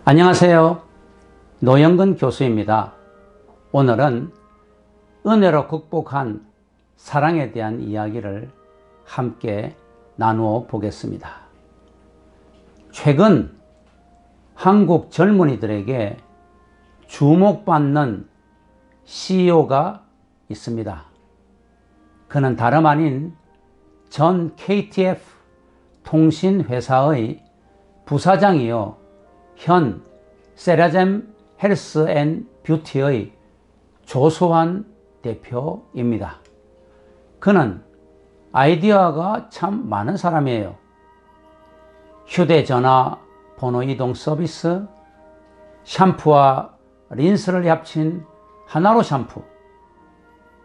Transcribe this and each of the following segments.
안녕하세요. 노영근 교수입니다. 오늘은 은혜로 극복한 사랑에 대한 이야기를 함께 나누어 보겠습니다. 최근 한국 젊은이들에게 주목받는 CEO가 있습니다. 그는 다름 아닌 전 KTF 통신회사의 부사장이요, 현 세라젬 헬스 앤 뷰티의 조소환 대표입니다. 그는 아이디어가 참 많은 사람이에요. 휴대전화 번호 이동 서비스, 샴푸와 린스를 합친 하나로 샴푸,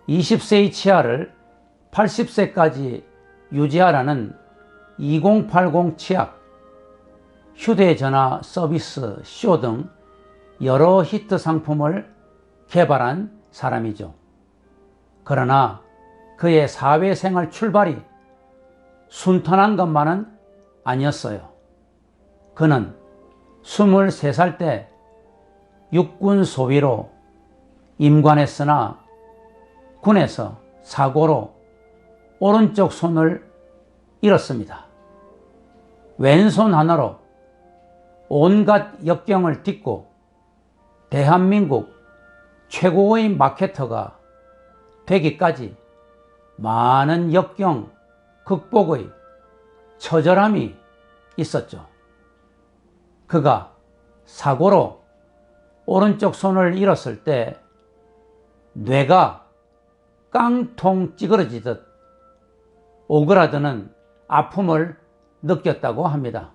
20세 이치아를 80세까지 유지하라는 2080 치약, 휴대전화 서비스 쇼 등 여러 히트 상품을 개발한 사람이죠. 그러나 그의 사회생활 출발이 순탄한 것만은 아니었어요. 그는 23살 때 육군 소위로 임관했으나 군에서 사고로 오른쪽 손을 잃었습니다. 왼손 하나로 온갖 역경을 딛고 대한민국 최고의 마케터가 되기까지 많은 역경 극복의 처절함이 있었죠. 그가 사고로 오른쪽 손을 잃었을 때 뇌가 깡통 찌그러지듯 오그라드는 아픔을 느꼈다고 합니다.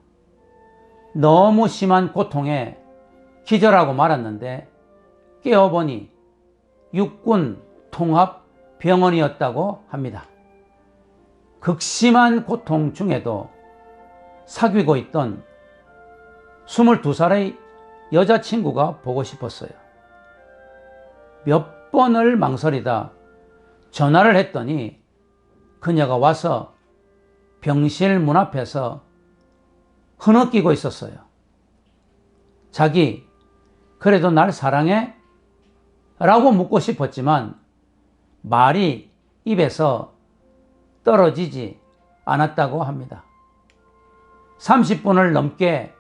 너무 심한 고통에 기절하고 말았는데 깨어보니 육군 통합병원이었다고 합니다. 극심한 고통 중에도 사귀고 있던 22살의 여자친구가 보고 싶었어요. 몇 번을 망설이다 전화를 했더니 그녀가 와서 병실 문 앞에서 흐느끼고 있었어요. 자기, 그래도 날 사랑해? 라고 묻고 싶었지만 말이 입에서 떨어지지 않았다고 합니다. 30분을 넘게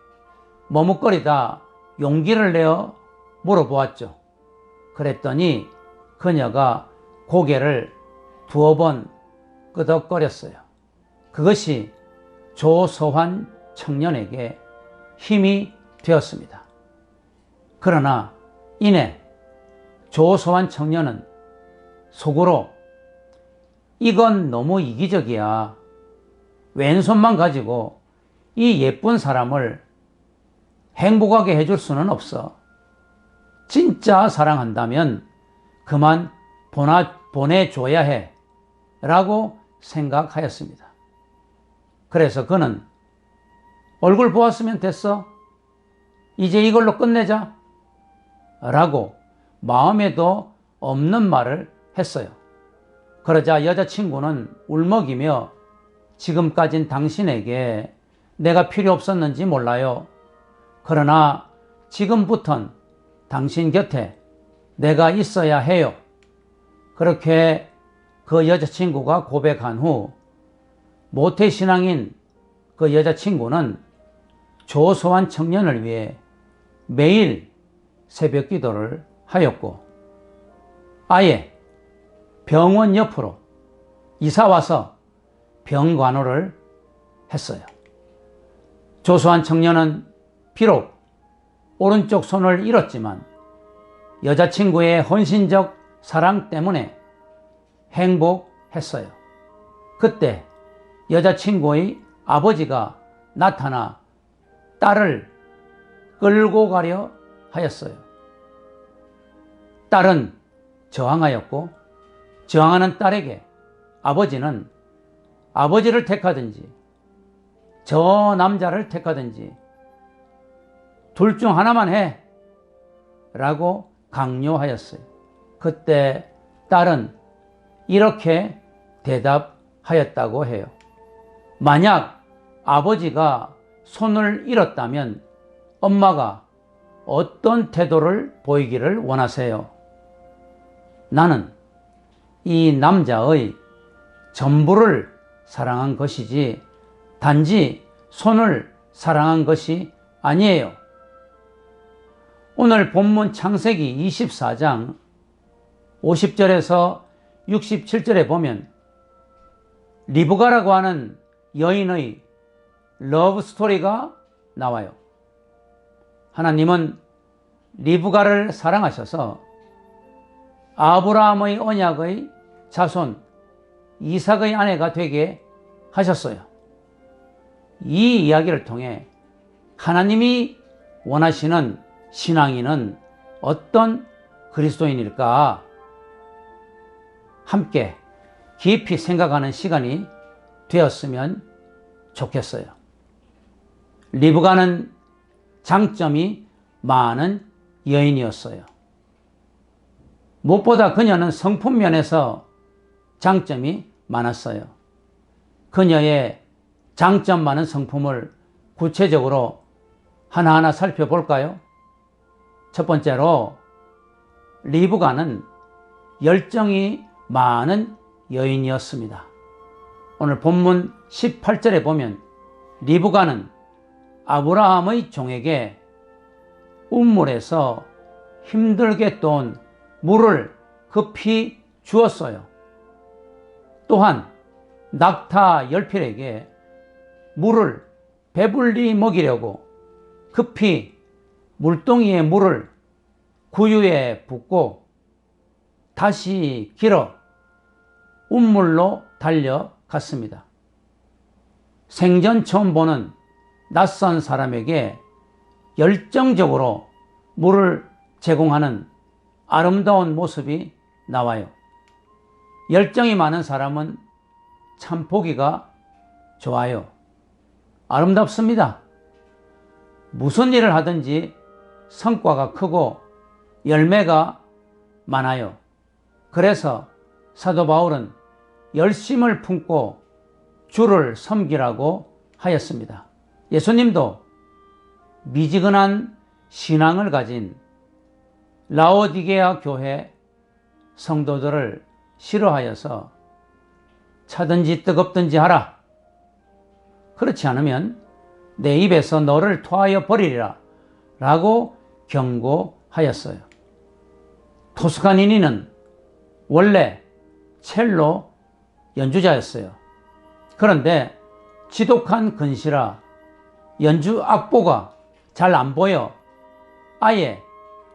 머뭇거리다 용기를 내어 물어보았죠. 그랬더니 그녀가 고개를 두어 번 끄덕거렸어요. 그것이 조소환 청년에게 힘이 되었습니다. 그러나 이내 조소환 청년은 속으로 이건 너무 이기적이야. 왼손만 가지고 이 예쁜 사람을 행복하게 해줄 수는 없어. 진짜 사랑한다면 그만 보내줘야 해. 라고 생각하였습니다. 그래서 그는 얼굴 보았으면 됐어. 이제 이걸로 끝내자. 라고 마음에도 없는 말을 했어요. 그러자 여자친구는 울먹이며 지금까진 당신에게 내가 필요 없었는지 몰라요. 그러나 지금부턴 당신 곁에 내가 있어야 해요. 그렇게 그 여자친구가 고백한 후 모태신앙인 그 여자친구는 조소환 청년을 위해 매일 새벽 기도를 하였고 아예 병원 옆으로 이사와서 병간호를 했어요. 조소환 청년은 비록 오른쪽 손을 잃었지만 여자친구의 헌신적 사랑 때문에 행복했어요. 그때 여자친구의 아버지가 나타나 딸을 끌고 가려 하였어요. 딸은 저항하였고 저항하는 딸에게 아버지는 아버지를 택하든지 저 남자를 택하든지 둘 중 하나만 해 라고 강요하였어요. 그때 딸은 이렇게 대답하였다고 해요. 만약 아버지가 손을 잃었다면 엄마가 어떤 태도를 보이기를 원하세요? 나는 이 남자의 전부를 사랑한 것이지 단지 손을 사랑한 것이 아니에요. 오늘 본문 창세기 24장 50절에서 67절에 보면 리브가라고 하는 여인의 러브 스토리가 나와요. 하나님은 리브가를 사랑하셔서 아브라함의 언약의 자손 이삭의 아내가 되게 하셨어요. 이 이야기를 통해 하나님이 원하시는 신앙인은 어떤 그리스도인일까? 함께 깊이 생각하는 시간이 되었으면 좋겠어요. 리브가는 장점이 많은 여인이었어요. 무엇보다 그녀는 성품 면에서 장점이 많았어요. 그녀의 장점 많은 성품을 구체적으로 하나하나 살펴볼까요? 첫 번째로 리브가는 열정이 많은 여인이었습니다. 오늘 본문 18절에 보면 리브가는 아브라함의 종에게 우물에서 힘들게 떠온 물을 급히 주었어요. 또한 낙타 10필에게 물을 배불리 먹이려고 급히 물동이에 물을 구유에 붓고 다시 길어 운물로 달려갔습니다. 생전 처음 보는 낯선 사람에게 열정적으로 물을 제공하는 아름다운 모습이 나와요. 열정이 많은 사람은 참 보기가 좋아요. 아름답습니다. 무슨 일을 하든지 성과가 크고 열매가 많아요. 그래서 사도 바울은 열심을 품고 주를 섬기라고 하였습니다. 예수님도 미지근한 신앙을 가진 라오디게아 교회 성도들을 싫어하여서 차든지 뜨겁든지 하라. 그렇지 않으면 내 입에서 너를 토하여 버리리라 라고 경고하였어요. 토스카니니는 원래 첼로 연주자였어요. 그런데 지독한 근시라 연주 악보가 잘 안 보여 아예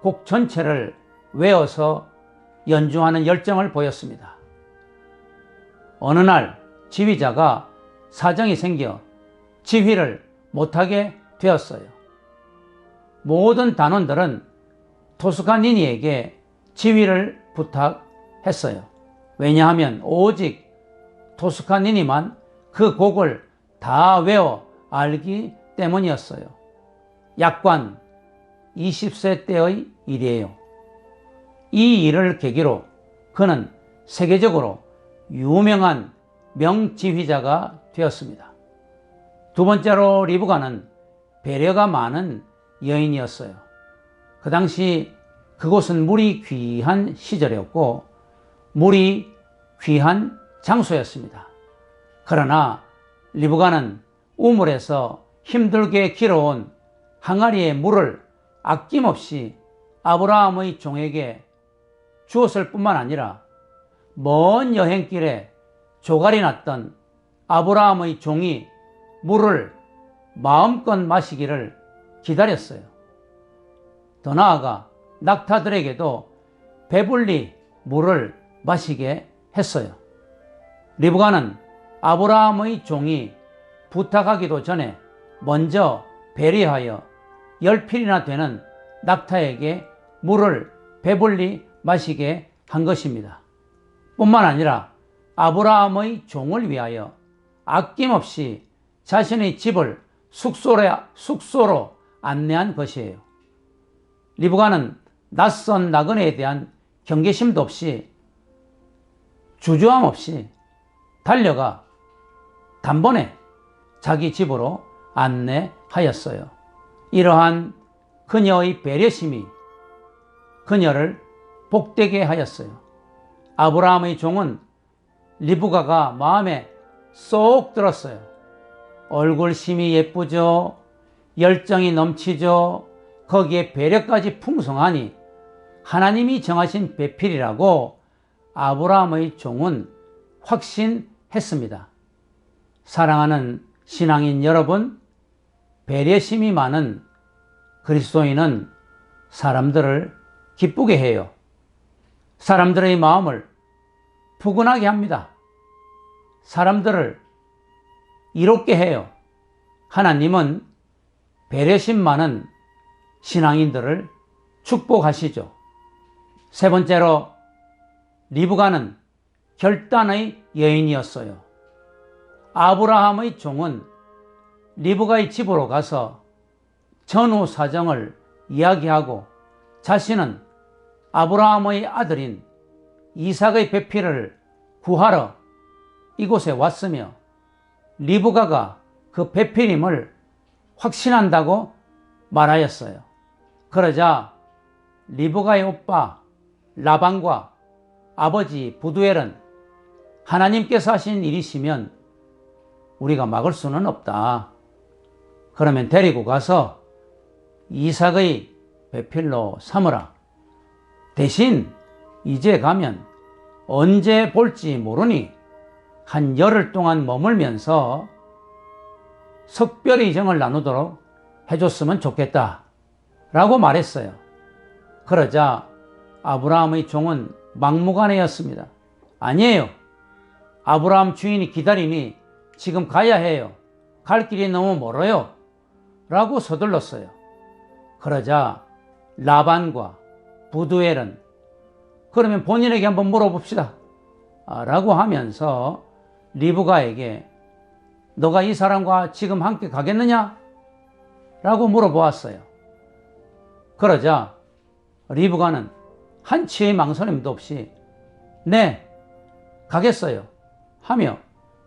곡 전체를 외워서 연주하는 열정을 보였습니다. 어느 날 지휘자가 사정이 생겨 지휘를 못하게 되었어요. 모든 단원들은 토스카니니에게 지휘를 부탁했어요. 왜냐하면 오직 토스카니니만 그 곡을 다 외워 알기 때문이었어요. 약관 20세 때의 일이에요. 이 일을 계기로 그는 세계적으로 유명한 명지휘자가 되었습니다. 두 번째로 리브가는 배려가 많은 여인이었어요. 그 당시 그곳은 물이 귀한 시절이었고 물이 귀한 장소였습니다. 그러나 리브가는 우물에서 힘들게 길어온 항아리의 물을 아낌없이 아브라함의 종에게 주었을 뿐만 아니라 먼 여행길에 조갈이 났던 아브라함의 종이 물을 마음껏 마시기를 기다렸어요. 더 나아가 낙타들에게도 배불리 물을 마시게 했어요. 리브가는 아브라함의 종이 부탁하기도 전에 먼저 배려하여 10필이나 되는 낙타에게 물을 배불리 마시게 한 것입니다. 뿐만 아니라 아브라함의 종을 위하여 아낌없이 자신의 집을 숙소로 안내한 것이에요. 리브가는 낯선 나그네에 대한 경계심도 없이 주저함 없이 달려가 단번에 자기 집으로 안내하였어요. 이러한 그녀의 배려심이 그녀를 복되게 하였어요. 아브라함의 종은 리브가가 마음에 쏙 들었어요. 얼굴심이 예쁘죠. 열정이 넘치죠. 거기에 배려까지 풍성하니 하나님이 정하신 배필이라고 아브라함의 종은 확신했습니다. 사랑하는 신앙인 여러분, 배려심이 많은 그리스도인은 사람들을 기쁘게 해요. 사람들의 마음을 푸근하게 합니다. 사람들을 이롭게 해요. 하나님은 배려심 많은 신앙인들을 축복하시죠. 세 번째로, 리브가는 결단의 여인이었어요. 아브라함의 종은 리브가의 집으로 가서 전후 사정을 이야기하고 자신은 아브라함의 아들인 이삭의 배필을 구하러 이곳에 왔으며 리브가가 그 배필임을 확신한다고 말하였어요. 그러자 리브가의 오빠 라반과 아버지 부두엘은 하나님께서 하신 일이시면 우리가 막을 수는 없다. 그러면 데리고 가서 이삭의 배필로 삼으라. 대신 이제 가면 언제 볼지 모르니 한 열흘 동안 머물면서 석별의 정을 나누도록 해줬으면 좋겠다 라고 말했어요. 그러자 아브라함의 종은 막무가내였습니다. 아니에요. 아브라함 주인이 기다리니 지금 가야 해요. 갈 길이 너무 멀어요. 라고 서둘렀어요. 그러자 라반과 부두엘은 그러면 본인에게 한번 물어봅시다 라고 하면서 리브가에게 너가 이 사람과 지금 함께 가겠느냐? 라고 물어보았어요. 그러자 리브가는 한치의 망설임도 없이 네, 가겠어요 하며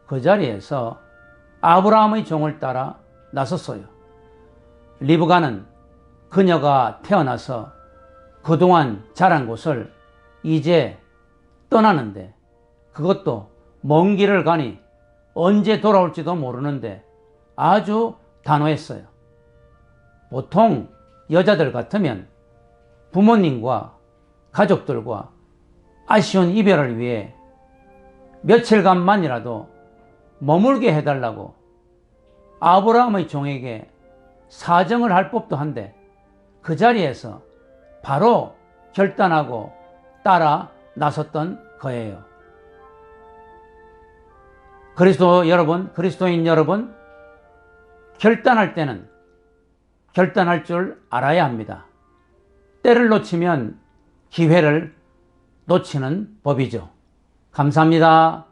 그 자리에서 아브라함의 종을 따라 나섰어요. 리브가는 그녀가 태어나서 그동안 자란 곳을 이제 떠나는데 그것도 먼 길을 가니 언제 돌아올지도 모르는데 아주 단호했어요. 보통 여자들 같으면 부모님과 가족들과 아쉬운 이별을 위해 며칠간만이라도 머물게 해달라고 아브라함의 종에게 사정을 할 법도 한데 그 자리에서 바로 결단하고 따라 나섰던 거예요. 그리스도인 여러분, 결단할 때는 결단할 줄 알아야 합니다. 때를 놓치면 기회를 놓치는 법이죠. 감사합니다.